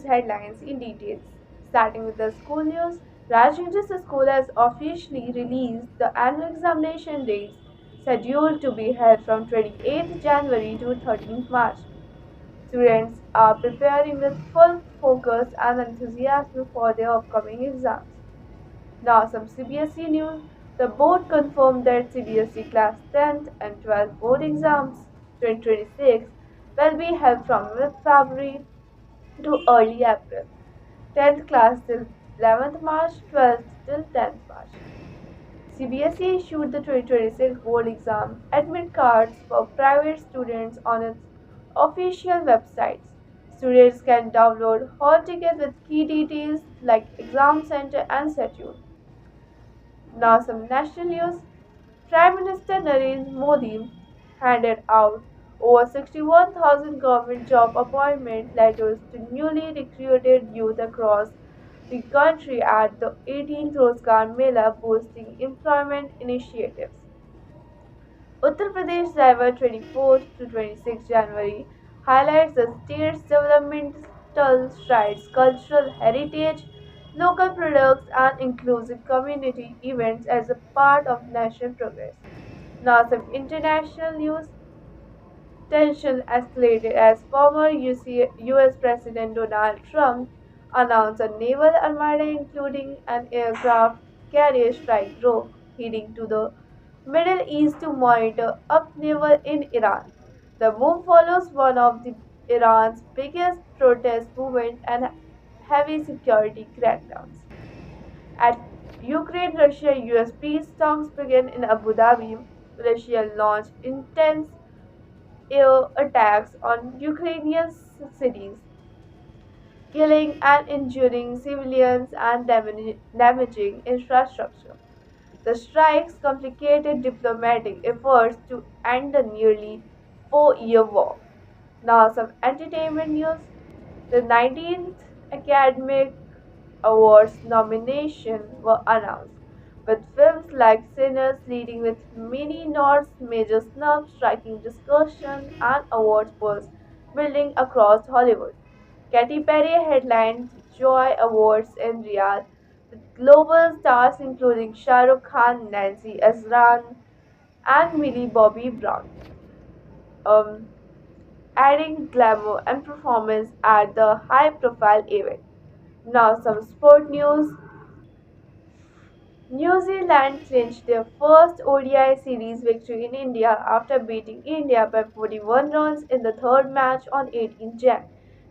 headlines in details. Starting with the school news, Rajendra School has officially released the annual examination dates scheduled to be held from 28th January to 13th March. Students are preparing with full focus and enthusiasm for their upcoming exams. Now, some CBSE news. The board confirmed that CBSE Class 10th and 12th board exams 2026 will be held from mid-February to early April. 10th class till 11th March, 12th till 10th March. CBSE issued the 2026 board exam admit cards for private students on its official websites. Students can download hall tickets with key details like exam center and schedule. Now, some national news. Prime Minister Narendra Modi handed out over 61,000 government job appointment letters to newly recruited youth across the country at the 18th Rozgar Mela, boosting employment initiatives. Uttar Pradesh Driver 24th to 26 January highlights the state's developmental strides, cultural heritage, local products, and inclusive community events as a part of national progress. Now, some international news. Tension escalated as former US President Donald Trump announced a naval armada including an aircraft carrier strike group heading to the Middle East to monitor upheaval in Iran. The move follows one of Iran's biggest protest movements and heavy security crackdowns. At Ukraine-Russia-US peace talks began in Abu Dhabi, Russia launched intense air attacks on Ukrainian cities, killing and injuring civilians and damaging infrastructure. The strikes complicated diplomatic efforts to end the nearly 4-year war. Now, some entertainment news. The 19th Academic Awards nominations were announced, with films like Sinners leading with many nods, major snubs, striking discussion, and awards buzz building across Hollywood. Katy Perry headlined Joy Awards in Riyadh, with global stars including Shah Rukh Khan, Nancy Azran, and Millie Bobby Brown, um, adding glamour and performance at the high-profile event. Now, some sport news. New Zealand clinched their first ODI series victory in India after beating India by 41 runs in the third match on 18 Jan.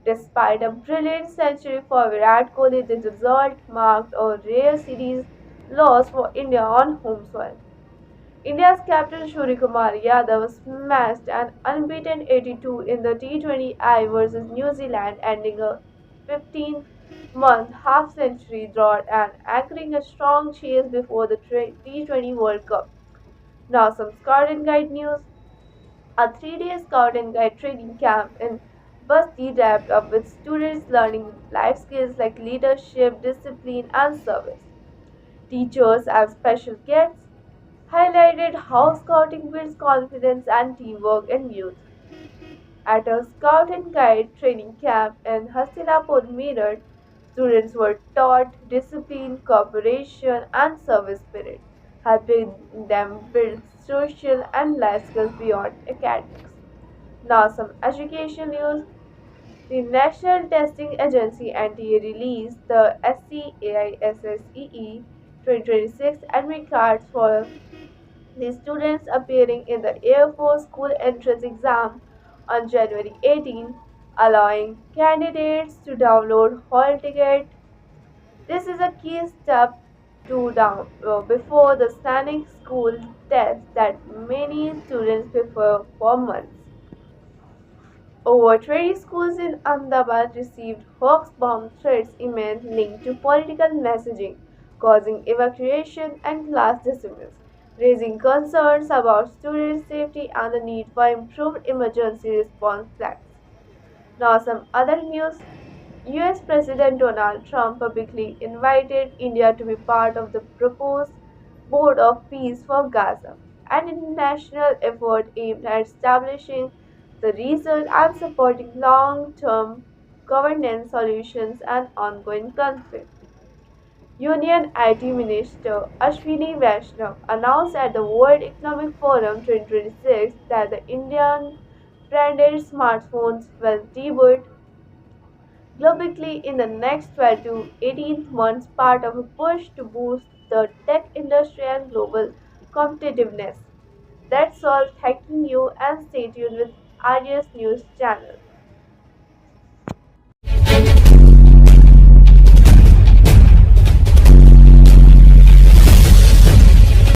Despite a brilliant century for Virat Kohli, the result marked a rare series loss for India on home soil. India's captain Suryakumar Yadav smashed an unbeaten 82 in the T20I versus New Zealand, ending a 15-month half-century drought and anchoring a strong chase before the T20 World Cup. Now, some Scout and Guide news. A 3-day Scout and Guide training camp in Basti wrapped up with students learning life skills like leadership, discipline, and service. Teachers and special guests highlighted how scouting builds confidence and teamwork in youth. At a Scout and Guide training camp in Hastinapur, Meerut, students were taught discipline, cooperation, and service spirit, helping them build social and life skills beyond academics. Now, some education news. The National Testing Agency (NTA) released the SCAISSEE 2026 admit cards for the students appearing in the Air Force School Entrance Exam on January 18, allowing candidates to download hall ticket. This is a key step to down before the standing school test that many students prefer for months. Over 20 schools in Ahmedabad received hoax bomb threats emails linked to political messaging, causing evacuation and class dismissal, raising concerns about student safety and the need for improved emergency response plans. Now, some other news. US President Donald Trump publicly invited India to be part of the proposed Board of Peace for Gaza, an international effort aimed at establishing the region and supporting long term governance solutions, and ongoing conflict. Union IT Minister Ashwini Vaishnaw announced at the World Economic Forum 2026 that the Indian branded smartphones will debut globally in the next 12 to 18 months, part of a push to boost the tech industry and global competitiveness. That's all. Thanking you and stay tuned with RS News channel.